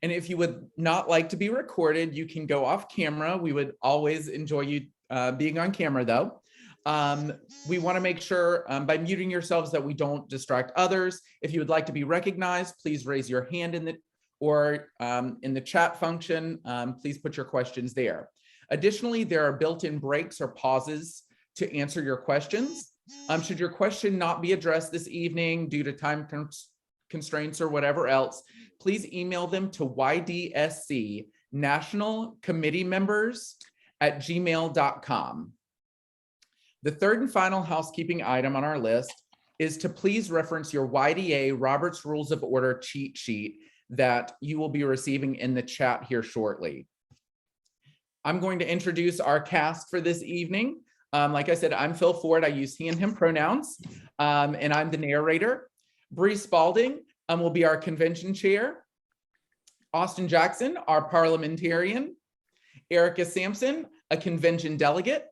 And if you would not like to be recorded, you can go off camera. We would always enjoy you being on camera though. We want to make sure by muting yourselves that we don't distract others. If you would like to be recognized, please raise your hand in the chat function. Please put your questions there. Additionally, there are built-in breaks or pauses to answer your questions. Should your question not be addressed this evening due to time constraints or whatever else, please email them to YDSC National Committee Members at gmail.com. The third and final housekeeping item on our list is to please reference your YDA Robert's Rules of Order cheat sheet that you will be receiving in the chat here shortly. I'm going to introduce our cast for this evening. Like I said, I'm Phil Ford. I use he and him pronouns, and I'm the narrator. Bree Spalding will be our convention chair. Austin Jackson, our parliamentarian. Erica Sampson, a convention delegate.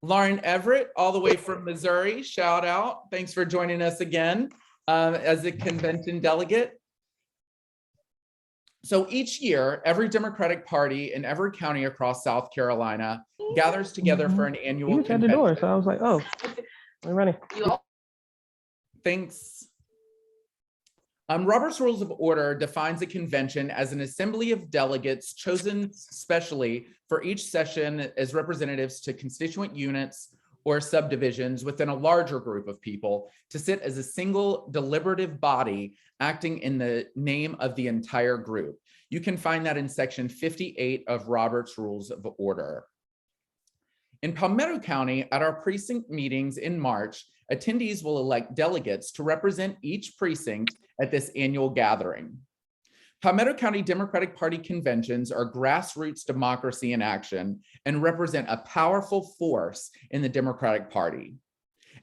Lauren Everett, all the way from Missouri, shout out. Thanks for joining us again as a convention delegate. So each year, every Democratic Party in every county across South Carolina gathers together for an annual convention. At the door, so I was like, oh, we're running. Thanks. Robert's Rules of Order defines a convention as an assembly of delegates chosen specially for each session as representatives to constituent units or subdivisions within a larger group of people to sit as a single deliberative body acting in the name of the entire group. You can find that in section 58 of Robert's Rules of Order. In Palmetto County, at our precinct meetings in March, attendees will elect delegates to represent each precinct at this annual gathering. Palmetto County Democratic Party conventions are grassroots democracy in action and represent a powerful force in the Democratic Party.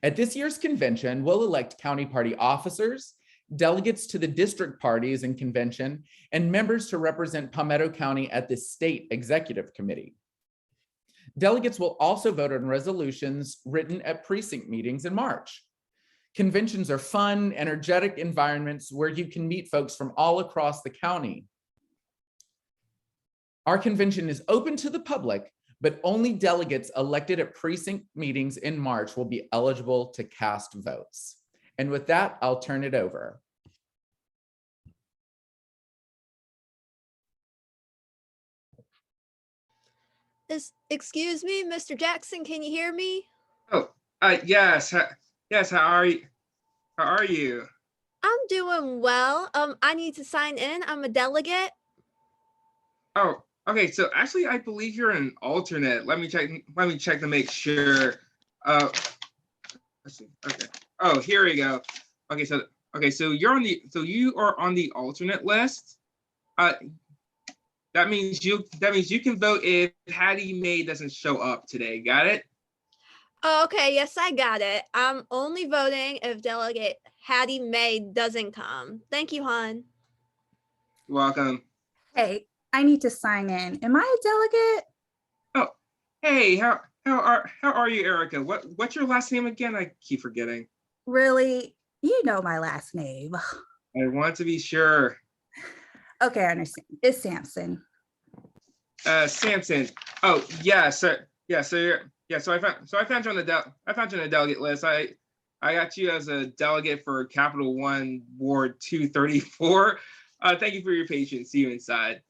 At this year's convention, we'll elect county party officers, delegates to the district parties and convention, and members to represent Palmetto County at the state executive committee. Delegates will also vote on resolutions written at precinct meetings in March. Conventions are fun, energetic environments where you can meet folks from all across the county. Our convention is open to the public, but only delegates elected at precinct meetings in March will be eligible to cast votes. And with that, I'll turn it over. Excuse me, Mr. Jackson, can you hear me? Oh, yes. Yes, how are you? How are you? I'm doing well. I need to sign in. I'm a delegate. Oh, okay. So actually, I believe you're an alternate. Let me check. Let me check to make sure. Let's see. Okay. Oh, here we go. Okay. So you're on the. So you are on the alternate list. That means you can vote if Hattie Mae doesn't show up today. Got it? Oh, okay, yes, I got it. I'm only voting if Delegate Hattie Mae doesn't come. Thank you, hon. You're welcome. Hey, I need to sign in. Am I a delegate? Oh, hey, how are you, Erica? What's your last name again? I keep forgetting. Really? You know my last name. I want to be sure. Okay, I understand. It's Sampson. Sampson. Oh, yeah, sir. Yeah, so I found you on the delegate list. I got you as a delegate for Capital One Ward 234. Thank you for your patience. See you inside.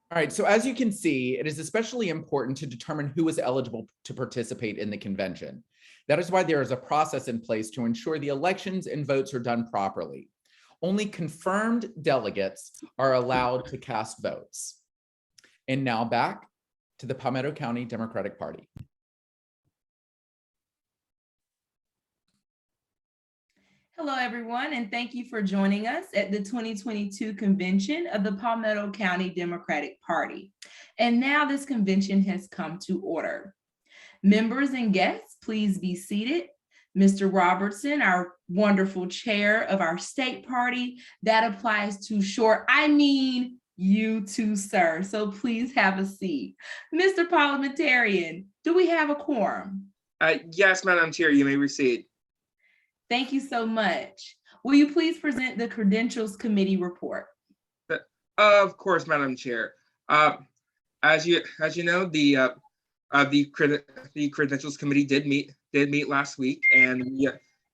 All right, so as you can see, it is especially important to determine who is eligible to participate in the convention. That is why there is a process in place to ensure the elections and votes are done properly. Only confirmed delegates are allowed to cast votes. And now back to the Palmetto County Democratic Party. Hello, everyone, and thank you for joining us at the 2022 convention of the Palmetto County Democratic Party. And now this convention has come to order. Members and guests, please be seated. Mr. Robertson, our wonderful chair of our state party, that applies to short, I mean, you too, sir. So please have a seat. Mr. Parliamentarian, do we have a quorum? Yes, Madam Chair, you may proceed. Thank you so much. Will you please present the Credentials Committee report? Of course, Madam Chair. As you know, the Credentials Committee did meet last week, and we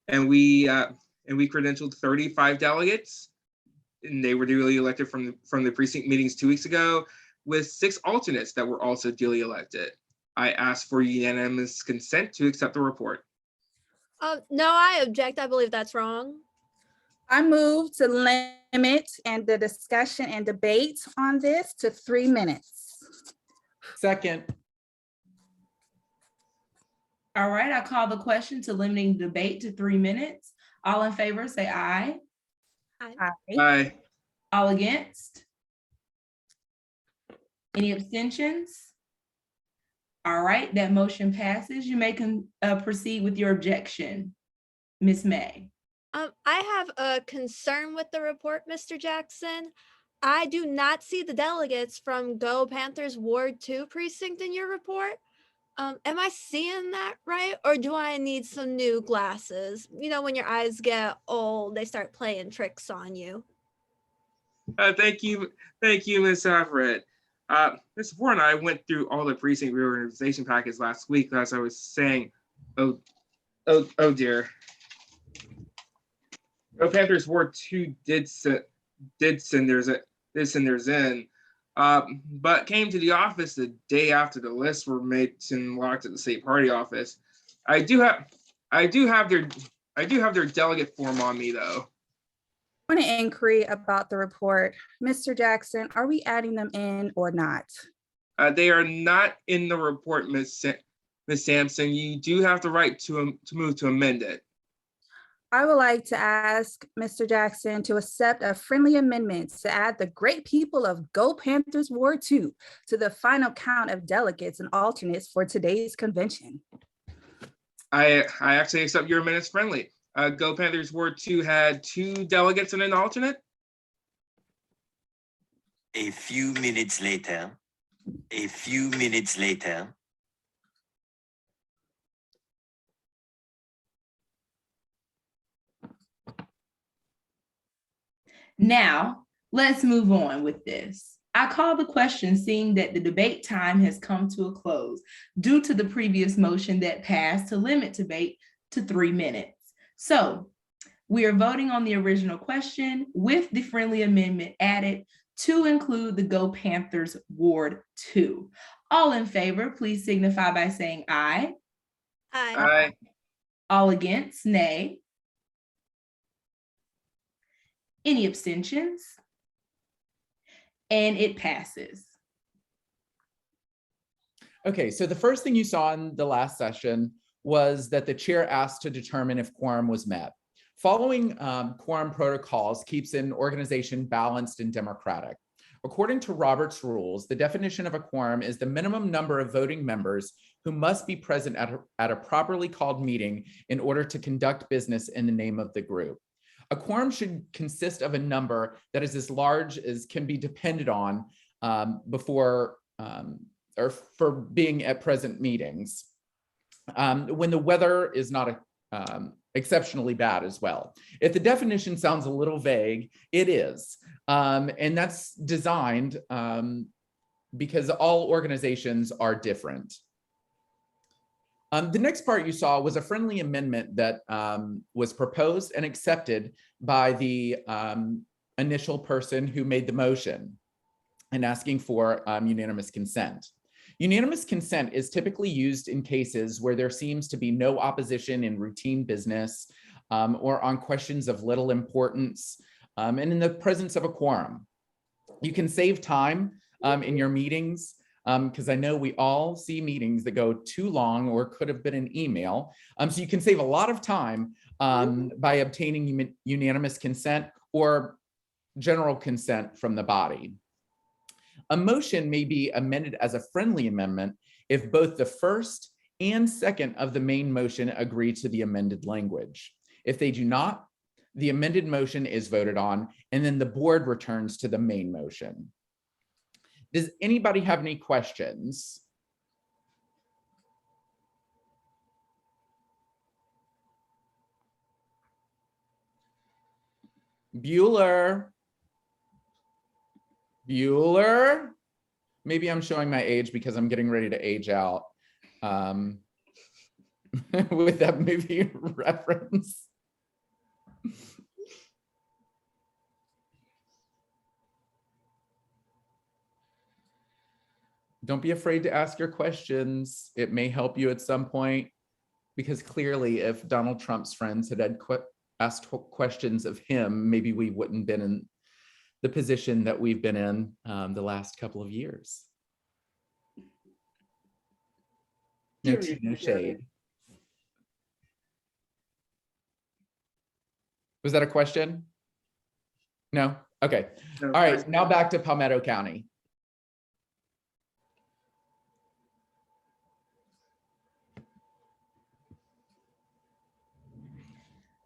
credentialed 35 delegates, and they were duly elected from the precinct meetings 2 weeks ago, with 6 alternates that were also duly elected. I ask for unanimous consent to accept the report. No, I object. I believe that's wrong. I move to limit the discussion and debate on this to 3 minutes. Second. All right, I call the question to limiting debate to 3 minutes. All in favor, say aye. Aye. Aye. All against? Any abstentions? All right, that motion passes. You may proceed with your objection, Ms. May. I have a concern with the report, Mr. Jackson. I do not see the delegates from Go Panthers Ward 2 precinct in your report. Am I seeing that right? Or do I need some new glasses? You know, when your eyes get old, they start playing tricks on you. Thank you, Ms. Alfred. Ms. Moore and I went through all the precinct reorganization packets last week. As I was saying, oh dear. Go Panthers Ward 2 did send theirs in, but came to the office the day after the lists were made and locked at the state party office. I do have their delegate form on me though. I want to inquiry about the report. Mr. Jackson, are we adding them in or not? They are not in the report, Ms. Sampson. You do have the right to move to amend it. I would like to ask Mr. Jackson to accept a friendly amendment to add the great people of Go Panthers Ward 2 to the final count of delegates and alternates for today's convention. I actually accept your amendments friendly. Go Panthers Ward 2 had 2 delegates and an alternate. A few minutes later. Now, let's move on with this. I call the question, seeing that the debate time has come to a close due to the previous motion that passed to limit debate to 3 minutes. So we are voting on the original question with the friendly amendment added to include the Go Panthers Ward 2. All in favor, please signify by saying aye. Aye. Aye. All against, nay. Any abstentions? And it passes. Okay, so the first thing you saw in the last session was that the chair asked to determine if quorum was met. Following quorum protocols keeps an organization balanced and democratic. According to Robert's rules, the definition of a quorum is the minimum number of voting members who must be present at a properly called meeting in order to conduct business in the name of the group. A quorum should consist of a number that is as large as can be depended on or for being at present meetings. When the weather is not exceptionally bad as well. If the definition sounds a little vague, it is. And that's designed because all organizations are different. The next part you saw was a friendly amendment that was proposed and accepted by the initial person who made the motion and asking for unanimous consent. Unanimous consent is typically used in cases where there seems to be no opposition in routine business or on questions of little importance and in the presence of a quorum. You can save time in your meetings because I know we all see meetings that go too long or could have been an email. So you can save a lot of time by obtaining unanimous consent or general consent from the body. A motion may be amended as a friendly amendment if both the first and second of the main motion agree to the amended language. If they do not, the amended motion is voted on, and then the board returns to the main motion. Does anybody have any questions? Bueller. Bueller. Maybe I'm showing my age because I'm getting ready to age out with that movie reference. Don't be afraid to ask your questions. It may help you at some point, because clearly if Donald Trump's friends had asked questions of him, maybe we wouldn't been in the position that we've been in the last couple of years. No tea, no shade. Was that a question? No? Okay. No, All right, now back to Palmetto County.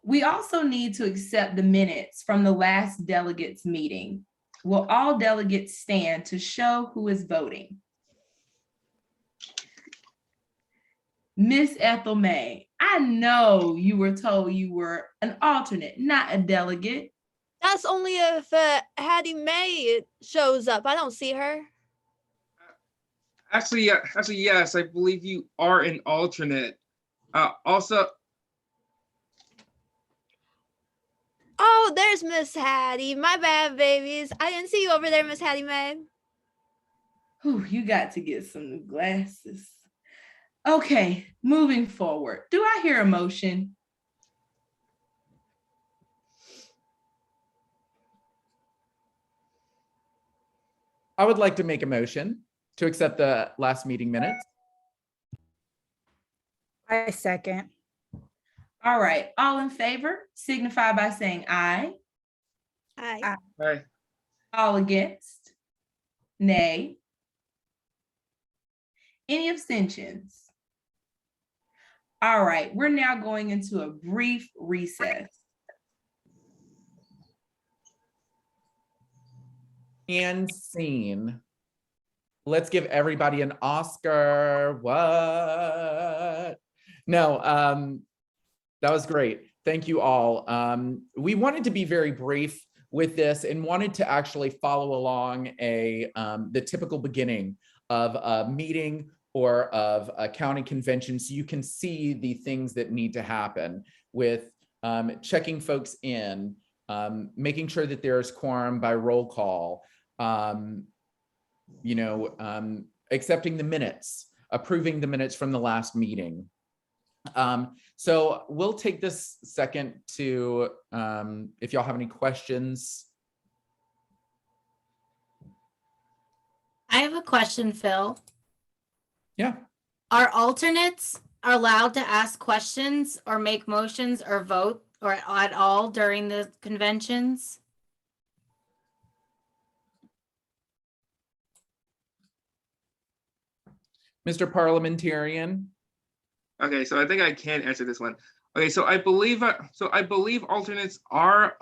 We also need to accept the minutes from the last delegates meeting. Will all delegates stand to show who is voting? Miss Ethel May, I know you were told you were an alternate, not a delegate. That's only if Hattie May shows up. I don't see her. Actually, yes, I believe you are an alternate. Also, Oh, there's Miss Hattie. My bad, babies. I didn't see you over there, Miss Hattie May. Whew, you got to get some new glasses. Okay, moving forward. Do I hear a motion? I would like to make a motion to accept the last meeting minutes. I second. All right, all in favor, signify by saying aye. Hi. hi. All against? Nay. Any abstentions? All right, we're now going into a brief recess. And scene. Let's give everybody an Oscar. What? No, that was great. Thank you all. We wanted to be very brief with this and wanted to actually follow along the typical beginning of a meeting or of a county convention, so you can see the things that need to happen with checking folks in, making sure that there's quorum by roll call, accepting the minutes, approving the minutes from the last meeting. So we'll take this second to, if y'all have any questions. I have a question, Phil. Yeah. Are alternates allowed to ask questions or make motions or vote or at all during the conventions? Mr. Parliamentarian. Okay, so I think I can answer this one. Okay, so I believe alternates are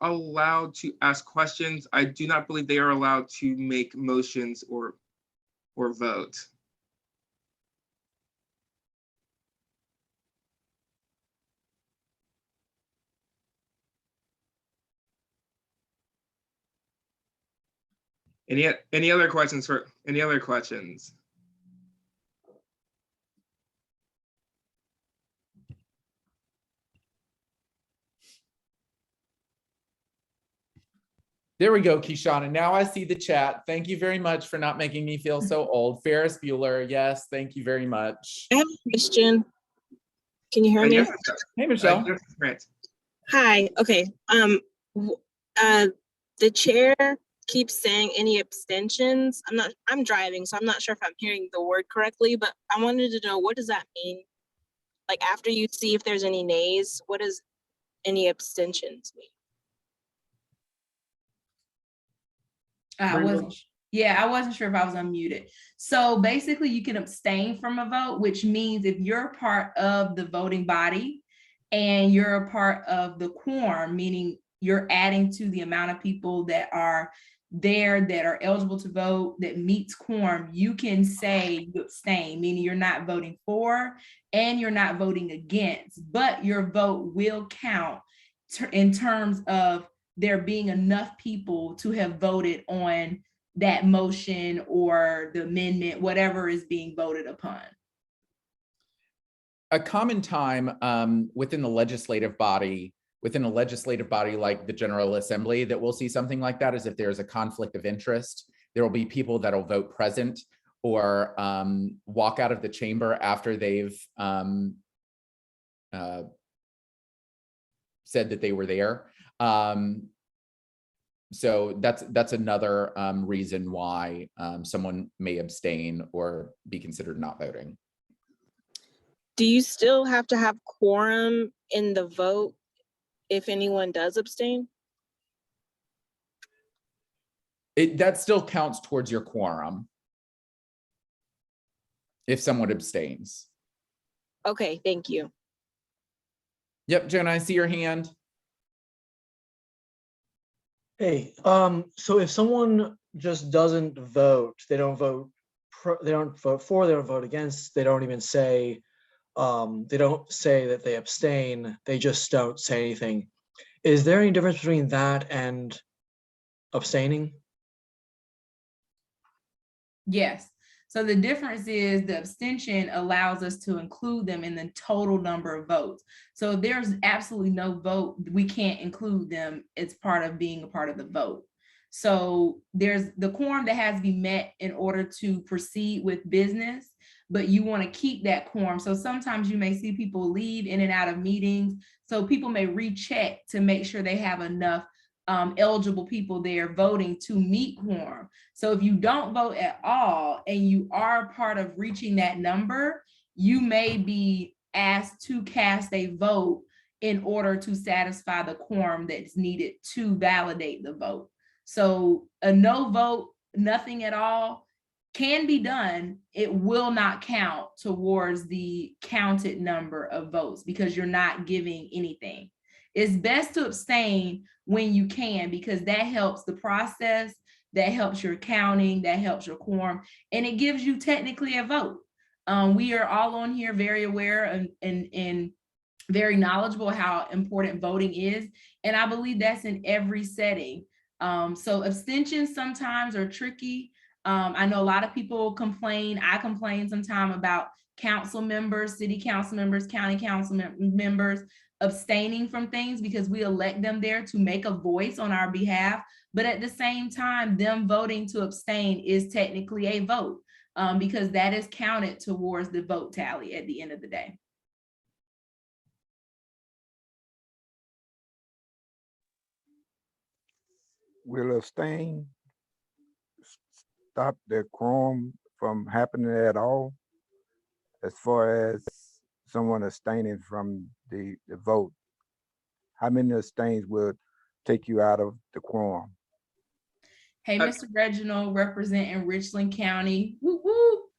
allowed to ask questions. I do not believe they are allowed to make motions or vote. Any other questions for any other questions? There we go, Kishana. Now I see the chat. Thank you very much for not making me feel so old. Ferris Bueller, yes, thank you very much. I have a question. Can you hear me? Hey, Michelle. Hi. Okay. The chair keeps saying any abstentions. I'm driving, so I'm not sure if I'm hearing the word correctly, but I wanted to know, what does that mean? Like, after you see if there's any nays, what does any abstentions mean? I wasn't sure if I was unmuted. So basically you can abstain from a vote, which means if you're part of the voting body and you're a part of the quorum, meaning you're adding to the amount of people that are there that are eligible to vote, that meets quorum, you can say you abstain, meaning you're not voting for and you're not voting against, but your vote will count in terms of there being enough people to have voted on that motion or the amendment, whatever is being voted upon. A common time within a legislative body like the General Assembly that we'll see something like that is if there's a conflict of interest, there will be people that'll vote present or walk out of the chamber after they've said that they were there. So that's another reason why someone may abstain or be considered not voting. Do you still have to have quorum in the vote if anyone does abstain? That still counts towards your quorum if someone abstains. Okay, thank you. Yep, Jonah, I see your hand. Hey, so if someone just doesn't vote, they don't vote for, they don't vote against, they don't even say, they don't say that they abstain, they just don't say anything. Is there any difference between that and abstaining? Yes. So the difference is the abstention allows us to include them in the total number of votes. So if there's absolutely no vote, we can't include them as part of being a part of the vote. So there's the quorum that has to be met in order to proceed with business, but you want to keep that quorum. So sometimes you may see people leave in and out of meetings. So people may recheck to make sure they have enough eligible people there voting to meet quorum. So if you don't vote at all and you are part of reaching that number, you may be asked to cast a vote in order to satisfy the quorum that's needed to validate the vote. So a no vote, nothing at all, can be done. It will not count towards the counted number of votes because you're not giving anything. It's best to abstain when you can, because that helps the process, that helps your counting, that helps your quorum, and it gives you technically a vote. We are all on here very aware and very knowledgeable how important voting is. And I believe that's in every setting. So abstentions sometimes are tricky. I know a lot of people complain. I complain sometimes about council members, city council members, county council members abstaining from things because we elect them there to make a voice on our behalf. But at the same time, them voting to abstain is technically a vote because that is counted towards the vote tally at the end of the day. Will abstain stop the quorum from happening at all as far as someone abstaining from the vote? How many abstains will take you out of the quorum? Hey, Mr. Reginald, representing Richland County. Woo woo.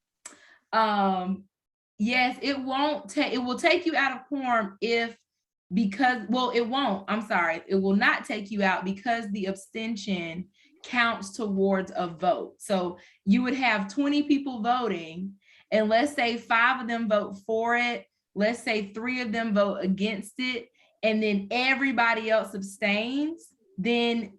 Yes, it won't take, it will take you out of quorum if, because, well, it won't, I'm sorry, it will not take you out because the abstention counts towards a vote. So you would have 20 people voting, and let's say 5 of them vote for it, let's say 3 of them vote against it, and then everybody else abstains, then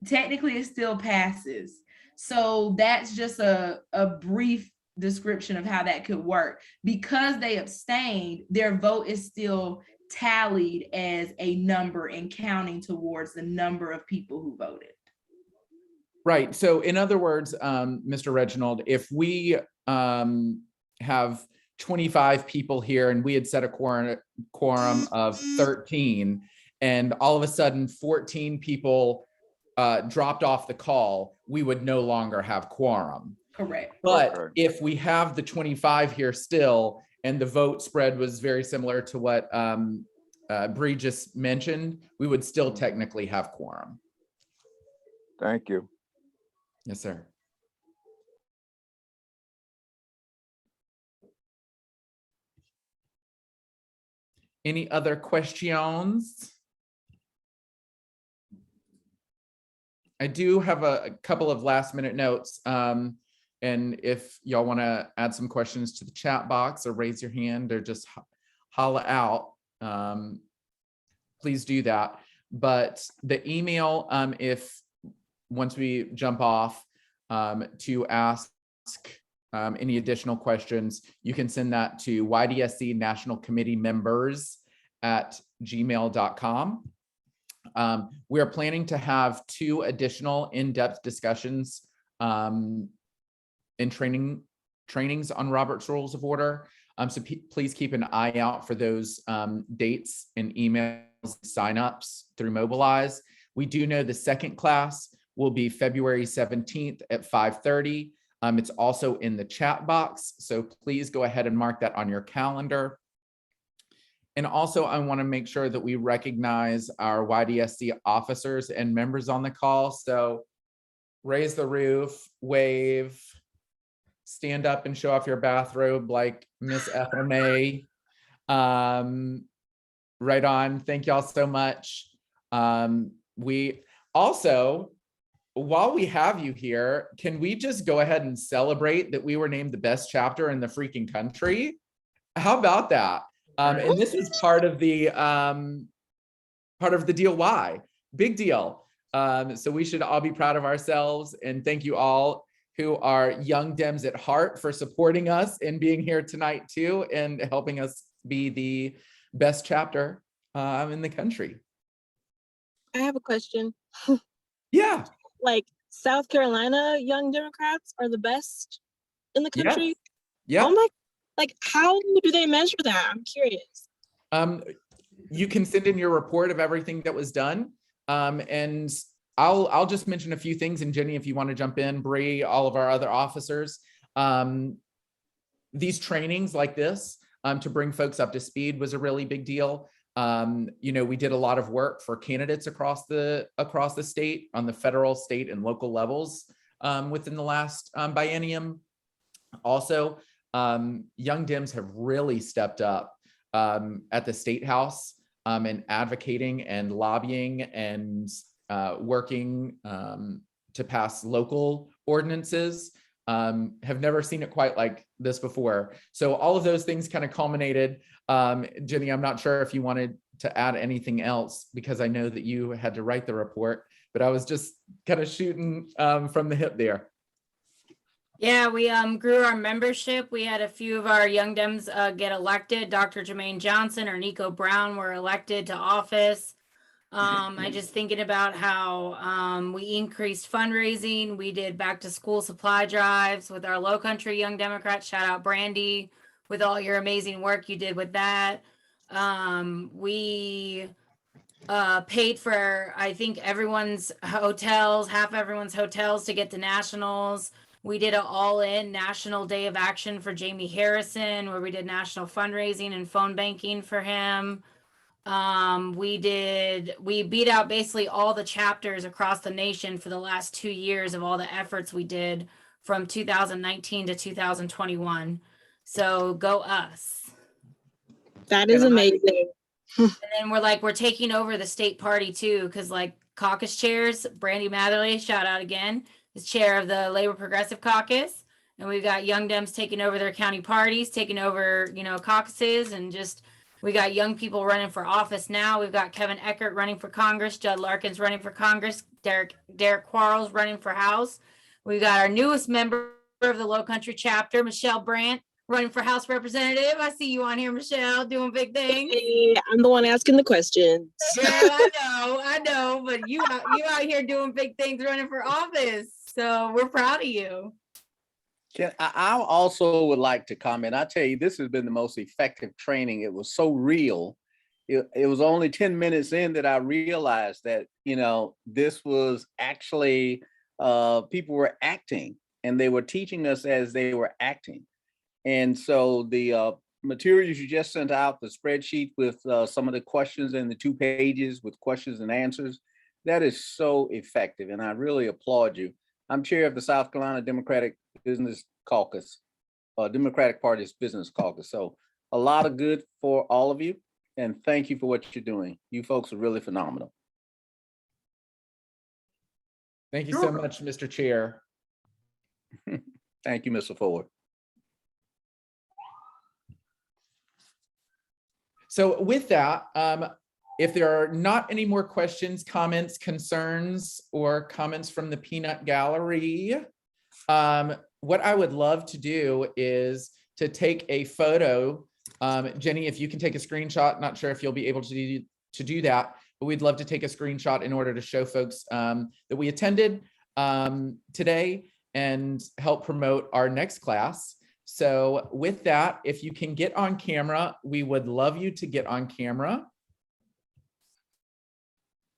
technically it still passes. So that's just a brief description of how that could work. Because they abstained, their vote is still tallied as a number and counting towards the number of people who voted. Right. So in other words, Mr. Reginald, if we have 25 people here and we had set a quorum of 13, and all of a sudden 14 people dropped off the call, we would no longer have quorum. Correct. But Okay. if we have the 25 here still, and the vote spread was very similar to what Bree just mentioned, we would still technically have quorum. Thank you. Yes, sir. Any other questions? I do have a couple of last minute notes. And if y'all want to add some questions to the chat box or raise your hand or just holla out, please do that. But the email, if once we jump off, to ask any additional questions, you can send that to YDSC National Committee members at gmail.com. We are planning to have 2 additional in-depth discussions and trainings on Robert's Rules of Order. So please keep an eye out for those dates and emails, signups through Mobilize. We do know the second class will be February 17th at 5:30. It's also in the chat box, so please go ahead and mark that on your calendar. And also, I want to make sure that we recognize our YDSC officers and members on the call. So raise the roof, wave, stand up and show off your bathrobe like Miss Ethel May. Right on. Thank y'all so much. We also, while we have you here, can we just go ahead and celebrate that we were named the best chapter in the freaking country? How about that? And this is part of the deal. Why? Big deal. So we should all be proud of ourselves, and thank you all who are young Dems at heart for supporting us and being here tonight too, and helping us be the best chapter in the country. I have a question. Yeah. Like South Carolina young Democrats are the best in the country? Yeah. Oh my, like how do they measure that? I'm curious. You can send in your report of everything that was done. And I'll just mention a few things, and Jenny, if you want to jump in, Bree, all of our other officers. These trainings like this to bring folks up to speed was a really big deal. We did a lot of work for candidates across the state on the federal, state, and local levels within the last biennium. Also, young Dems have really stepped up at the State House and advocating and lobbying and working to pass local ordinances. Have never seen it quite like this before. So all of those things kind of culminated. Jenny, I'm not sure if you wanted to add anything else, because I know that you had to write the report, but I was just kind of shooting from the hip there. Yeah, we grew our membership. We had a few of our young Dems get elected. Dr. Jermaine Johnson or Nico Brown were elected to office. I just thinking about how we increased fundraising. We did back to school supply drives with our Low Country Young Democrats. Shout out Brandy with all your amazing work you did with that. We paid for, I think, everyone's hotels, half everyone's hotels to get to nationals. We did an all-in National Day of Action for Jamie Harrison, where we did national fundraising and phone banking for him. We beat out basically all the chapters across the nation for the last 2 years of all the efforts we did from 2019 to 2021. So go us. That is amazing. And then we're taking over the state party too, because like caucus chairs, Brandy Matherly, shout out again, is chair of the Labor Progressive Caucus. And we've got young Dems taking over their county parties, taking over, caucuses, and just we got young people running for office now. We've got Kevin Eckert running for Congress, Judd Larkins running for Congress, Derek Quarles running for House. We've got our newest member of the Low Country chapter, Michelle Brandt, running for House Representative. I see you on here, Michelle, doing big things. Hey, I'm the one asking the questions. Girl, I know, but you out here doing big things, running for office. So we're proud of you. I also would like to comment. I tell you, this has been the most effective training. It was so real. It was only 10 minutes in that I realized that, this was actually, people were acting, and they were teaching us as they were acting. And so the materials you just sent out, the spreadsheet with some of the questions and the 2 pages with questions and answers, that is so effective. And I really applaud you. I'm chair of the South Carolina Democratic Business Caucus, Democratic Party's Business Caucus. So a lot of good for all of you. And thank you for what you're doing. You folks are really phenomenal. Thank you so much, Mr. Chair. Thank you, Mr. Ford. So with that, If there are not any more questions, comments, concerns, or comments from the peanut gallery, what I would love to do is to take a photo. Jenny, if you can take a screenshot, not sure if you'll be able to do that, but we'd love to take a screenshot in order to show folks that we attended today and help promote our next class. So with that, if you can get on camera, we would love you to get on camera.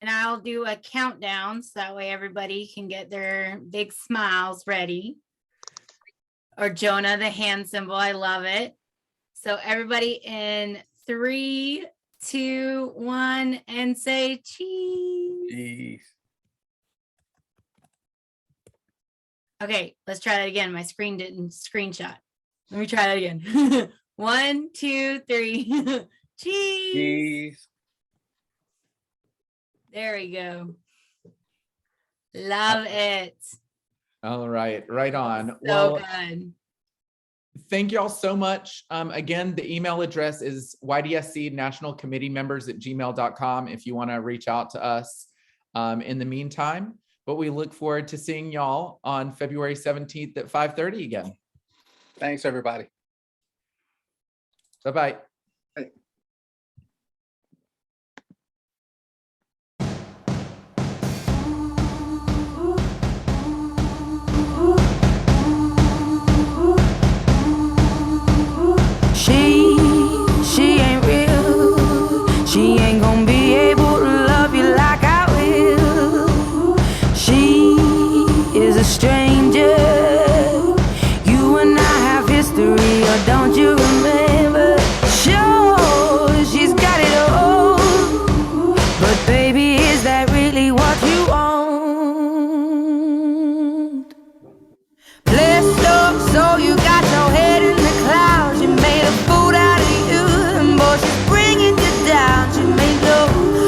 And I'll do a countdown so that way everybody can get their big smiles ready. Or Jonah, the hand symbol, I love it. So everybody in 3, 2, 1, and say cheese. Jeez. Okay, let's try that again. My screen didn't screenshot. Let me try that again. 1, 2, 3. Cheese. Jeez. There we go. Love it. All right, right on. So Well, good. thank you all so much. Again, the email address is YDSC National Committee Members at gmail.com if you want to reach out to us in the meantime. But we look forward to seeing y'all on February 17th at 5:30 again. Thanks, everybody. Bye-bye. She ain't real. She ain't gonna be able to love you like I will. She is a stranger. You and I have history, or don't you remember? Sure, she's got it all. But baby, is that really what you want? Blessed up so